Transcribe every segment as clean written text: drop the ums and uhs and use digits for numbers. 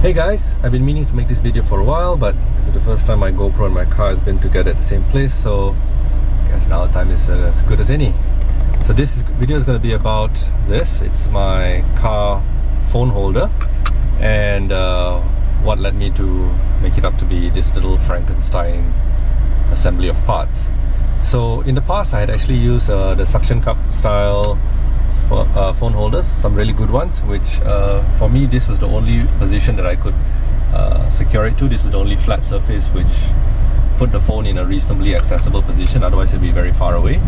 Hey guys, I've been meaning to make this video for a while, but this is the first time my GoPro and my car has been together at the same place, so I guess now the time is as good as any. So this video is going to be about this. It's my car phone holder and what led me to make it up to be this little Frankenstein assembly of parts. So in the past I had actually used the suction cup style phone holders, some really good ones, which for me this was the only position that I could secure it to. This is the only flat surface which put the phone in a reasonably accessible position, otherwise it'd be very far away.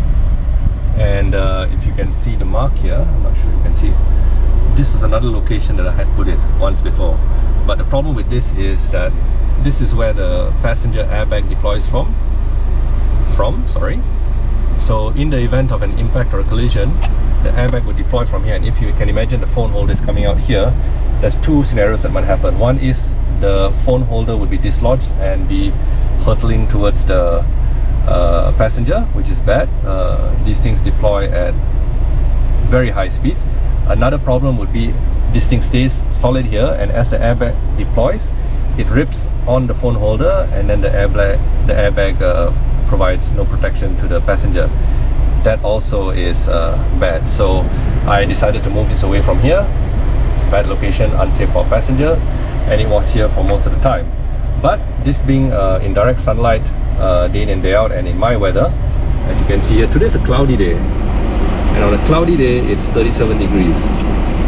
And if you can see the mark here, I'm not sure you can see it, this is another location that I had put it once before. But the problem with this is that this is where the passenger airbag deploys from. So in the event of an impact or a collision, the airbag would deploy from here, and if you can imagine the phone holder is coming out here, there's two scenarios that might happen. One is the phone holder would be dislodged and be hurtling towards the passenger, which is bad. These things deploy at very high speeds. Another problem would be this thing stays solid here, and as the airbag deploys, it rips on the phone holder, and then the airbag provides no protection to the passenger. That also is bad. So I decided to move this away from here. It's a bad location, unsafe for a passenger, and it was here for most of the time. But this being in direct sunlight day in and day out, and in my weather, as you can see here, today's a cloudy day, and on a cloudy day it's 37 degrees.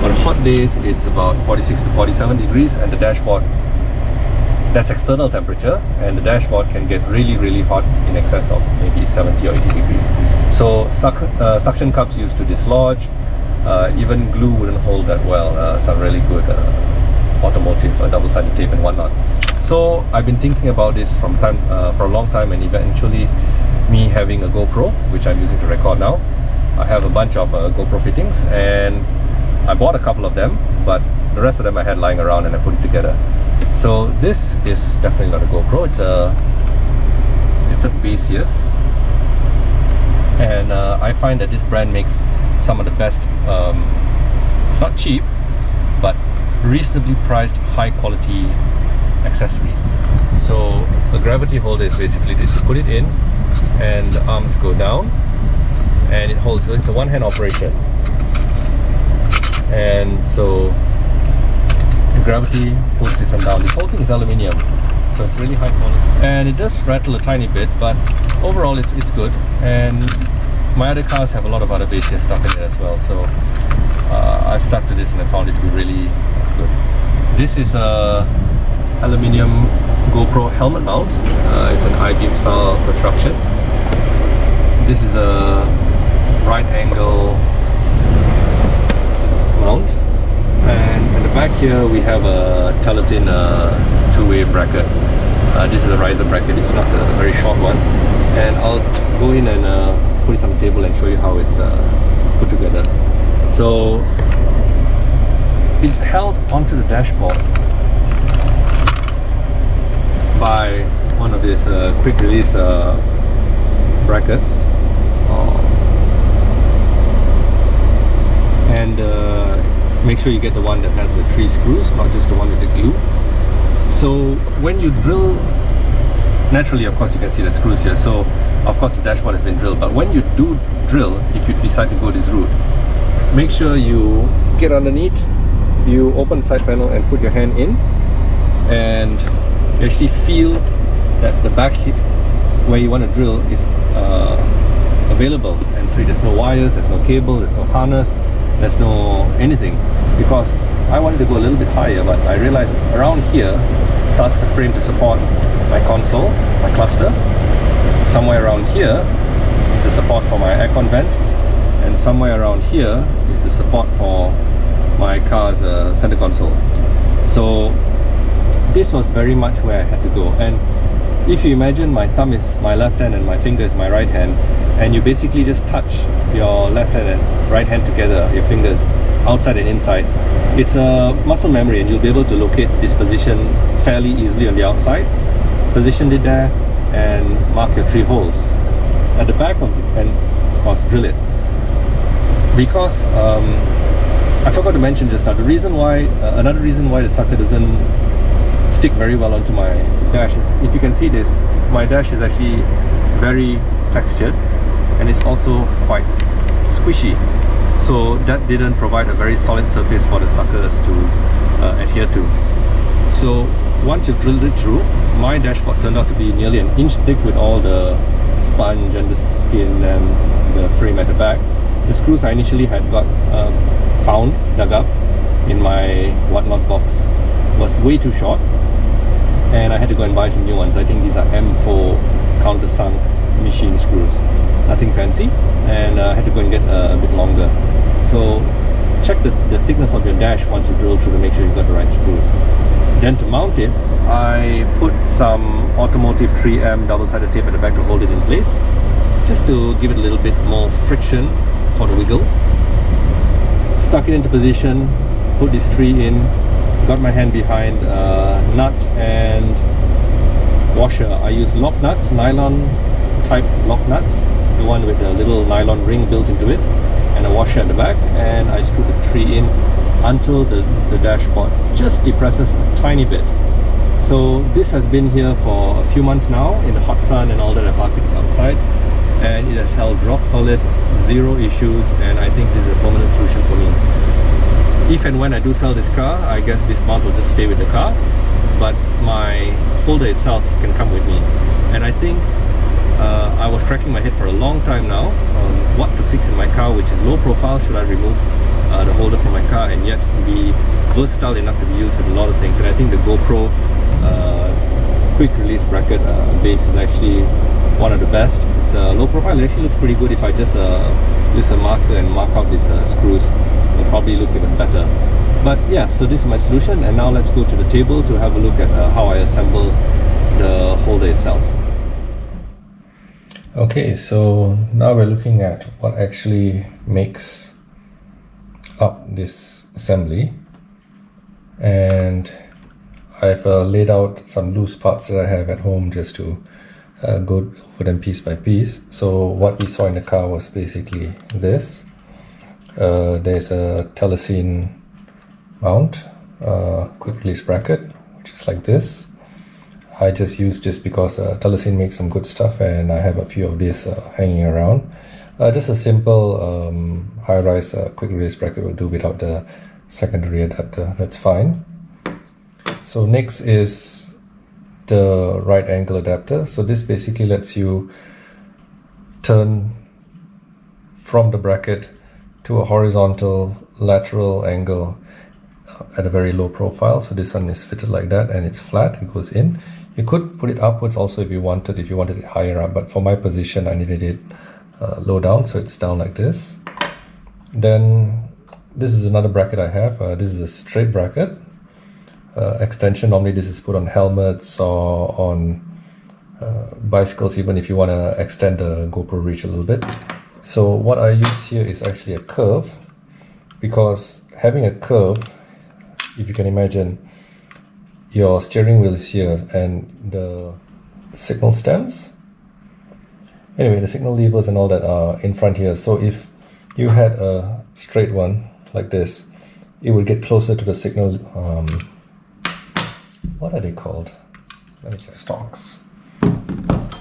On hot days it's about 46 to 47 degrees, and the dashboard, that's external temperature, and the dashboard can get really hot in excess of maybe 70 or 80 degrees. So suction cups used to dislodge, even glue wouldn't hold that well, some really good automotive double-sided tape and whatnot. So I've been thinking about this for a long time, and eventually me having a GoPro, which I'm using to record now. I have a bunch of GoPro fittings, and I bought a couple of them, but the rest of them I had lying around and I put it together. So this is definitely not a GoPro, it's a Baseus, and I find that this brand makes some of the best, it's not cheap, but reasonably priced, high quality accessories. So the gravity holder is basically this. You put it in and the arms go down and it holds. So it's a one-hand operation, and so the gravity pulls this one down. This whole thing is aluminium, so it's really high quality, and it does rattle a tiny bit, but overall it's good. And my other cars have a lot of other Baseus stuff in it as well, so I've stuck to this and I found it to be really good. This is a aluminium GoPro helmet mount. It's an I-beam style construction. This is a right angle mount, and at the back here we have a Telesin two-way bracket. This is a riser bracket, it's not a very short one, and I'll go in and put it on the table and show you how it's put together. So it's held onto the dashboard by one of these quick release brackets, and make sure you get the one that has the 3 screws, not just the one with the glue. So when you drill, naturally of course you can see the screws here, so of course the dashboard has been drilled, but when you do drill, if you decide to go this route, make sure you get underneath, you open the side panel and put your hand in, and you actually feel that the back where you want to drill is available and free. There's no wires, there's no cable, there's no harness, there's no anything, because I wanted to go a little bit higher, but I realized around here starts the frame to support my console, my cluster. Somewhere around here is the support for my aircon vent, and somewhere around here is the support for my car's center console. So this was very much where I had to go. And if you imagine, my thumb is my left hand and my finger is my right hand, and you basically just touch your left hand and right hand together, your fingers outside and inside, it's a muscle memory, and you'll be able to locate this position fairly easily on the outside. Position it there and mark your 3 holes at the back of it, and of course drill it. Because I forgot to mention just now, the reason why, another reason why the sucker doesn't stick very well onto my dash. If you can see this, my dash is actually very textured and it's also quite squishy, so that didn't provide a very solid surface for the suckers to adhere to. So once you've drilled it through, my dashboard turned out to be nearly an inch thick with all the sponge and the skin and the frame at the back. The screws I initially had got dug up in my whatnot box was way too short, and I had to go and buy some new ones. I think these are M4 countersunk machine screws, nothing fancy, and I had to go and get a bit longer. So check the thickness of your dash once you drill through to make sure you've got the right screws. Then to mount it, I put some automotive 3M double-sided tape at the back to hold it in place, just to give it a little bit more friction for the wiggle. Stuck it into position, put this tree in, got my hand behind a nut and washer. I use lock nuts, nylon type lock nuts, the one with the little nylon ring built into it, and a washer at the back, and I screw the tree in until the dashboard just depresses a tiny bit. So this has been here for a few months now in the hot sun and all that. I parked it outside and it has held rock solid, zero issues, and I think this is a permanent solution for me. If and when I do sell this car, I guess this mount will just stay with the car, but my holder itself can come with me. And I think I was cracking my head for a long time now on what to fix in my car, which is low profile. Should I remove the holder from my car and yet be versatile enough to be used with a lot of things? And I think the Gopro quick release bracket base is actually one of the best. It's low profile. It actually looks pretty good. If I just use a marker and mark out these screws, it'll probably look even better. But yeah, so this is my solution, and now let's go to the table to have a look at how I assemble the holder itself. Okay, so now we're looking at what actually makes up this assembly, and I've laid out some loose parts that I have at home just to go over them piece by piece. So what we saw in the car was basically this. There's a telecine mount, quick release bracket, which is like this. I just used this because telecine makes some good stuff, and I have a few of these hanging around. Just a simple high-rise quick release bracket will do without the secondary adapter. That's fine. So next is the right angle adapter. So this basically lets you turn from the bracket to a horizontal lateral angle at a very low profile. So this one is fitted like that, and it's flat, it goes in. You could put it upwards also if you wanted it higher up, but for my position I needed it low down, so it's down like this. Then this is another bracket I have. This is a straight bracket extension. Normally this is put on helmets or on bicycles, even if you want to extend the GoPro reach a little bit. So what I use here is actually a curve, because having a curve, if you can imagine, your steering wheel is here and the signal stems, anyway, the signal levers and all that are in front here. So if you had a straight one like this, it will get closer to the signal, what are they called? Let me check. Stalks.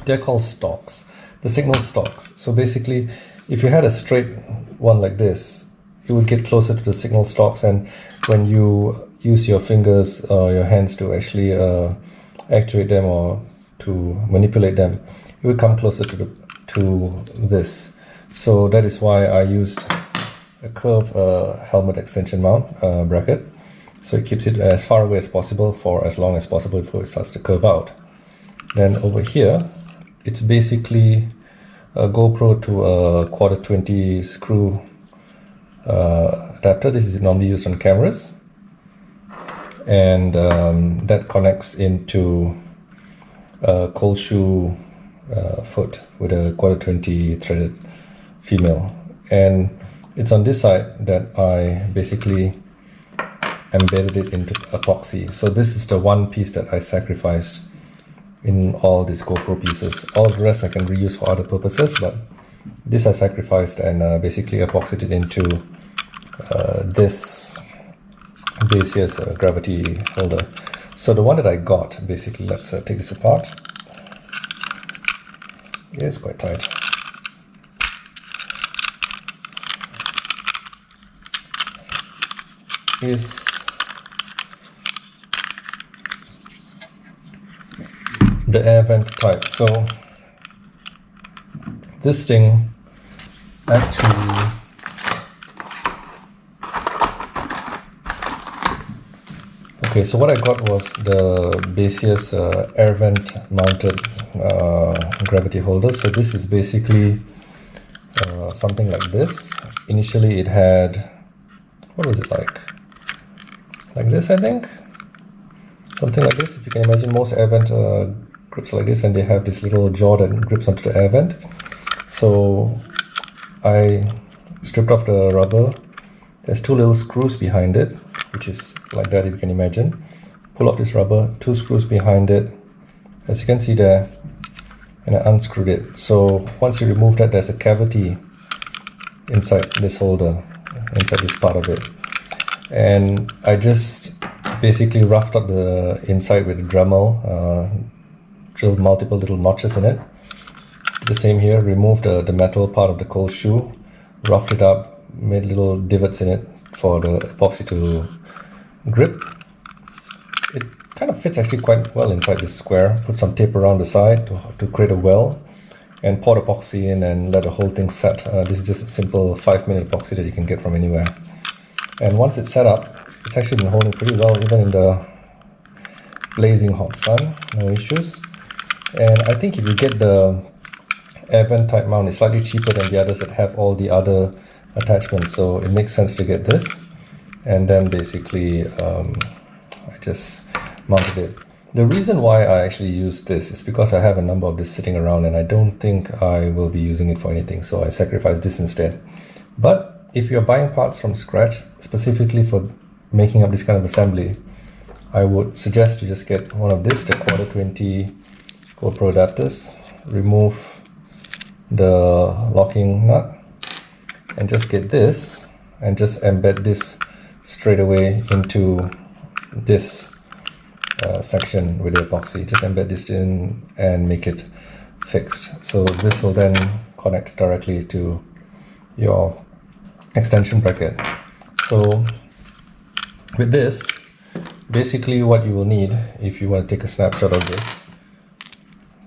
They're called stalks. The signal stalks. So basically, if you had a straight one like this, you would get closer to the signal stalks, and when you use your fingers or your hands to actually actuate them or to manipulate them, it will come closer to this. So that is why I used a curved helmet extension mount bracket. So it keeps it as far away as possible for as long as possible before it starts to curve out. Then over here, it's basically a GoPro to a 1/4-20 screw adapter. This is normally used on cameras, and that connects into a cold shoe foot with a 1/4-20 threaded female. And it's on this side that I basically embedded it into epoxy. So this is the one piece that I sacrificed in all these GoPro pieces. All the rest I can reuse for other purposes, but this I sacrificed and basically epoxied it into this base. Here's a gravity holder. So the one that I got, basically, let's take this apart. Yeah, it's quite tight. Is the air vent type. So this thing actually okay, so what I got was the Basius air vent mounted gravity holder. So this is basically something like this. Initially it had, what was it like this, I think, something like this. If you can imagine, most air vent grips like this, and they have this little jaw that grips onto the air vent. So I stripped off the rubber. There's two little screws behind it, which is like that, if you can imagine. Pull off this rubber, two screws behind it, as you can see there, and I unscrewed it. So once you remove that, there's a cavity inside this holder, inside this part of it. And I just basically roughed up the inside with a Dremel, drilled multiple little notches in it. Did the same here, removed the metal part of the cold shoe, roughed it up, made little divots in it for the epoxy to grip. It kind of fits actually quite well inside this square. Put some tape around the side to create a well, and pour epoxy in and let the whole thing set. This is just a simple 5-minute epoxy that you can get from anywhere. And once it's set up, it's actually been holding pretty well even in the blazing hot sun, no issues. And I think if you get the air vent type mount, it's slightly cheaper than the others that have all the other attachments, so it makes sense to get this. And then basically I just mounted it. The reason why I actually use this is because I have a number of this sitting around and I don't think I will be using it for anything, so I sacrificed this instead. But if you're buying parts from scratch, specifically for making up this kind of assembly, I would suggest to just get one of this, the 1/4 Gopro adapters, remove the locking nut, and just get this and just embed this straight away into this section with the epoxy. Just embed this in and make it fixed. So this will then connect directly to your extension bracket. So with this, basically what you will need if you want to take a snapshot of this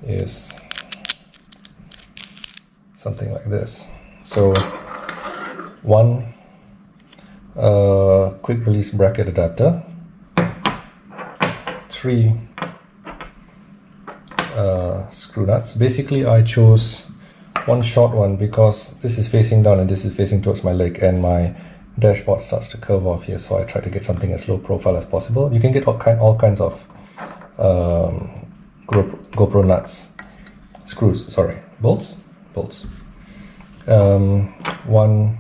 is something like this. So one quick release bracket adapter, 3 screw nuts. Basically I chose one short one because this is facing down and this is facing towards my leg, and my dashboard starts to curve off here, so I try to get something as low profile as possible. You can get all kinds of GoPro nuts, screws, sorry, bolts. One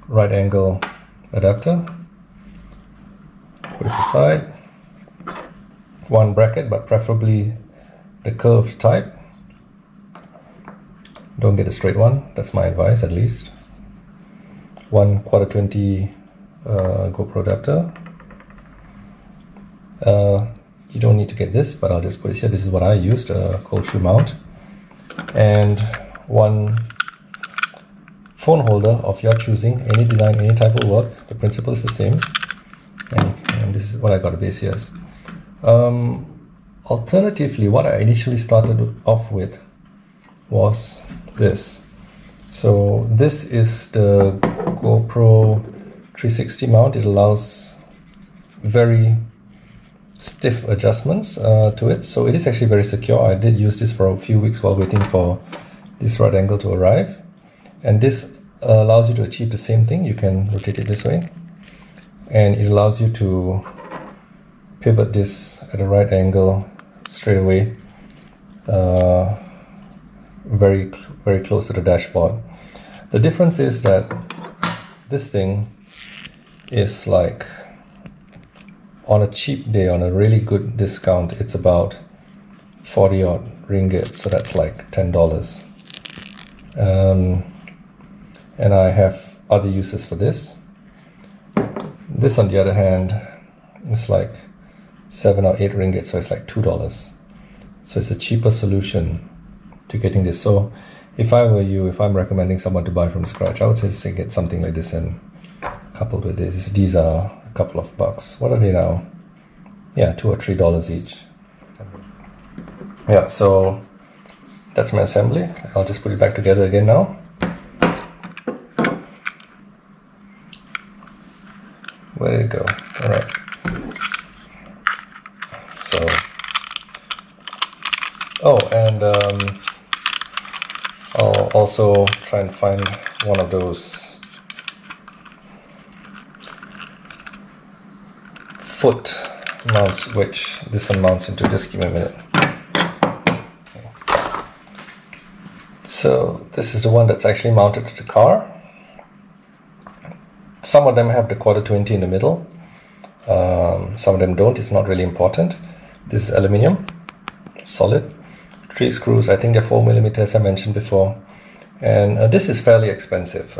right angle adapter, put this aside. One bracket, but preferably the curved type. Don't get a straight one, that's my advice at least. One 1/4 GoPro adapter. You don't need to get this, but I'll just put it here. This is what I used, a cold shoe mount. And one phone holder of your choosing, any design, any type of work. The principle is the same. And this is what I got a Basius. Alternatively, what I initially started off with was this. So this is the GoPro 360 mount. It allows very stiff adjustments to it, so it is actually very secure. I did use this for a few weeks while waiting for this right angle to arrive, and this allows you to achieve the same thing. You can rotate it this way, and it allows you to pivot this at a right angle straight away, very close to the dashboard. The difference is that this thing is like, on a cheap day, on a really good discount, it's about 40 odd ringgit, so that's like $10. And I have other uses for this. This, on the other hand, is like 7 or 8 ringgit, so it's like $2. So it's a cheaper solution to getting this. So if I were you, if I'm recommending someone to buy from scratch, I would say get something like this and coupled with this. These are a couple of bucks. What are they now? Yeah, $2 or $3 each. Yeah, so that's my assembly. I'll just put it back together again now. Where did it go? All right. So, oh, and I'll also try and find one of those foot mounts, which this one mounts into. Just give me a minute. Okay. So this is the one that's actually mounted to the car. Some of them have the 1/4-20 in the middle. Some of them don't. It's not really important. This is aluminium, solid. 3 screws. I think they're 4mm, as I mentioned before. And this is fairly expensive.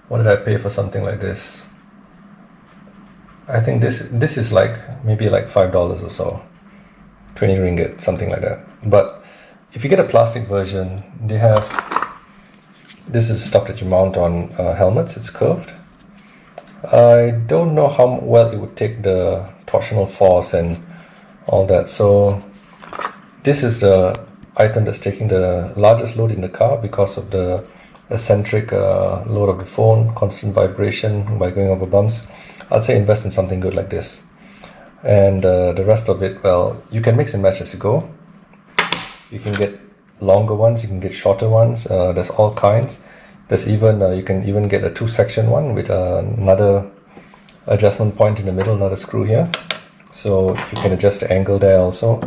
What did I pay for something like this? I think this is like maybe like $5 or so, 20 ringgit, something like that. But if you get a plastic version, they have. This is stuff that you mount on helmets. It's curved. I don't know how well it would take the torsional force and all that. So this is the item that's taking the largest load in the car because of the eccentric load of the phone, constant vibration by going over bumps. I'd say invest in something good like this. And the rest of it, well, you can mix and match as you go. You can get longer ones, you can get shorter ones. There's all kinds. There's even you can even get a 2-section one with another adjustment point in the middle, another screw here, so you can adjust the angle there also.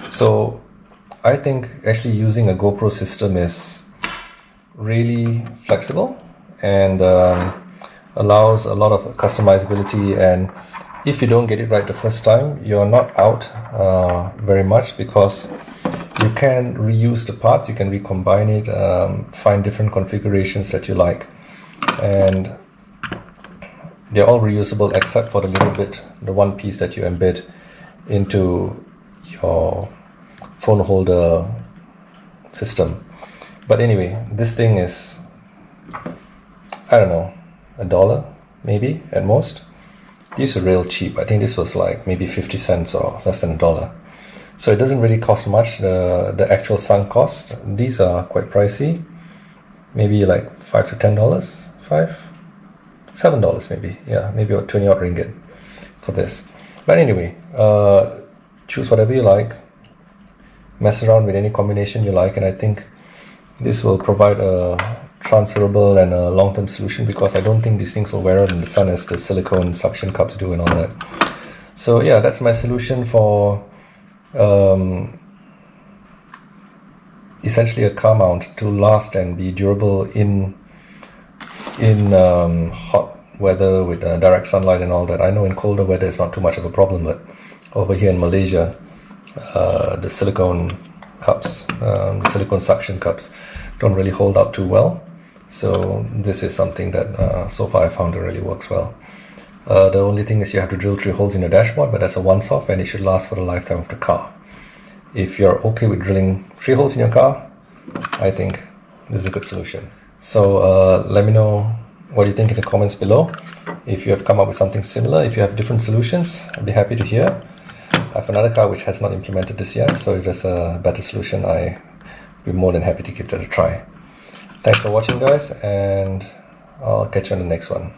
So I think actually using a GoPro system is really flexible and allows a lot of customizability, and if you don't get it right the first time, you're not out very much, because you can reuse the parts, you can recombine it, find different configurations that you like, and they're all reusable except for the little bit, the one piece that you embed into your phone holder system. But anyway, this thing is, I don't know, $1 maybe at most. These are real cheap. I think this was like maybe 50 cents or less than $1. So it doesn't really cost much, the actual sunk cost. These are quite pricey, maybe like $5 to $10, $7 maybe, yeah, maybe about 20 odd ringgit for this. But anyway, choose whatever you like, mess around with any combination you like, and I think this will provide a transferable and a long-term solution, because I don't think these things will wear out in the sun as the silicone suction cups do and all that. So yeah, that's my solution for essentially a car mount to last and be durable in hot weather with direct sunlight and all that. I know in colder weather it's not too much of a problem, but over here in Malaysia, the silicone cups, the silicone suction cups don't really hold up too well. So this is something that so far I found it really works well. The only thing is you have to drill 3 holes in the dashboard, but that's a once-off and it should last for the lifetime of the car. If you're okay with drilling 3 holes in your car, I think this is a good solution. So let me know what you think in the comments below. If you have come up with something similar, if you have different solutions, I'd be happy to hear. I have another car which has not implemented this yet, so if there's a better solution, I'd be more than happy to give that a try. Thanks for watching, guys, and I'll catch you on the next one.